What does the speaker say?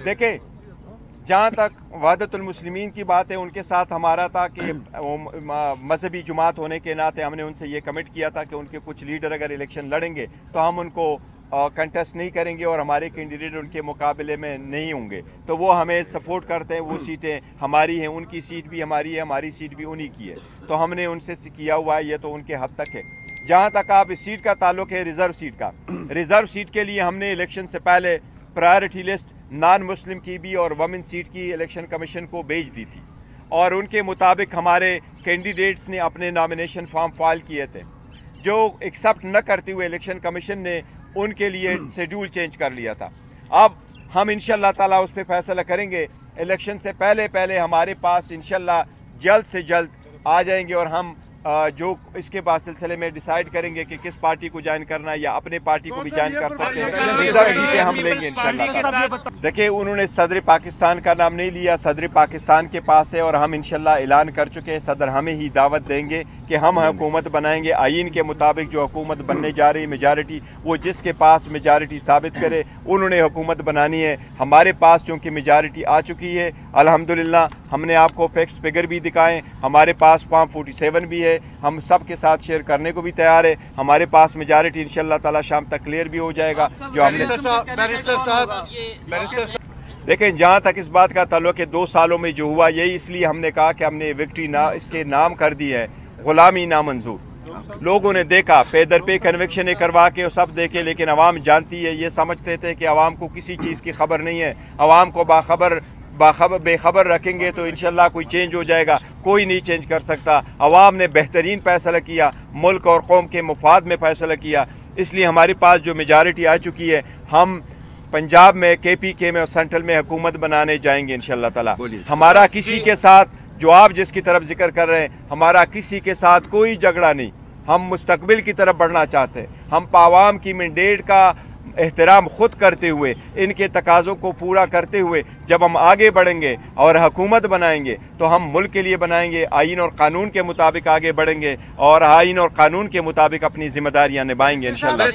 देखें, जहाँ तक वहदतुल मुस्लिमीन की बात है, उनके साथ हमारा था कि मजहबी जुमात होने के नाते हमने उनसे ये कमिट किया था कि उनके कुछ लीडर अगर इलेक्शन लड़ेंगे तो हम उनको कंटेस्ट नहीं करेंगे और हमारे कैंडिडेट उनके मुकाबले में नहीं होंगे। तो वो हमें सपोर्ट करते हैं, वो सीटें हमारी हैं, उनकी सीट भी हमारी है, हमारी सीट भी उन्हीं की है। तो हमने उनसे किया हुआ है, ये तो उनके हद तक है। जहाँ तक आप इस सीट का ताल्लुक है रिज़र्व सीट का, रिज़र्व सीट के लिए हमने इलेक्शन से पहले प्रायोरिटी लिस्ट नॉन मुस्लिम की भी और वमेन सीट की इलेक्शन कमीशन को भेज दी थी और उनके मुताबिक हमारे कैंडिडेट्स ने अपने नॉमिनेशन फॉर्म फाइल किए थे। जो एक्सेप्ट न करते हुए इलेक्शन कमीशन ने उनके लिए शेड्यूल चेंज कर लिया था। अब हम इंशाल्लाह ताला उस पर फैसला करेंगे। इलेक्शन से पहले हमारे पास इंशाल्लाह जल्द से जल्द आ जाएंगे और हम जो इसके बाद सिलसिले में डिसाइड करेंगे कि किस पार्टी को ज्वाइन करना है या अपने पार्टी को भी ज्वाइन कर सकते हैं। रिजर्व सीटें हम लेंगे इंशाल्लाह। देखिए, उन्होंने सदर पाकिस्तान का नाम नहीं लिया, सदर पाकिस्तान के पास है और हम इंशाल्लाह ऐलान कर चुके हैं। सदर हमें ही दावत देंगे कि हम हुकूमत बनाएंगे। आइन के मुताबिक जो हुकूमत बनने जा रही मेजॉरिटी, वो जिसके पास मेजॉरिटी साबित करे उन्होंने हुकूमत बनानी है। हमारे पास चूँकि मेजॉरिटी आ चुकी है अल्हम्दुलिल्लाह, हमने आपको फैक्ट्स फिगर भी दिखाएं, हमारे पास फॉर्म 47 भी है, हम सब के साथ शेयर करने को भी तैयार है। हमारे पास मेजॉरिटी इंशाल्लाह ताला शाम तक क्लियर भी हो जाएगा। जो हमने देखें, जहाँ तक इस बात का ताल्लुक है 2 सालों में जो हुआ, यही इसलिए हमने कहा कि हमने विक्ट्री इसके नाम कर दी है गुलामी नामंजूर। लोगों ने देखा, पे दर पे कन्विक्शन करवा के सब देखे, लेकिन अवाम जानती है, ये समझते थे कि अवाम को किसी चीज़ की खबर नहीं है। अवाम को बेखबर रखेंगे तो इंशाल्लाह कोई चेंज हो जाएगा। कोई नहीं चेंज कर सकता। अवाम ने बेहतरीन फैसला किया, मुल्क और कौम के मुफाद में फैसला किया। इसलिए हमारे पास जो मेजॉरिटी आ चुकी है, हम पंजाब में KPK में और सेंट्रल में हुकूमत बनाने जाएंगे इंशाल्लाह ताला। हमारा किसी के साथ, जो आप जिसकी तरफ जिक्र कर रहे हैं, हमारा किसी के साथ कोई झगड़ा नहीं। हम मुस्तकबिल की तरफ बढ़ना चाहते हैं। हम आवाम की मैंडेट का एहतराम खुद करते हुए, इनके तकाज़ों को पूरा करते हुए जब हम आगे बढ़ेंगे और हुकूमत बनाएंगे तो हम मुल्क के लिए बनाएंगे, आइन और कानून के मुताबिक आगे बढ़ेंगे और आइन और कानून के मुताबिक अपनी जिम्मेदारियां निभाएंगे इंशाल्लाह।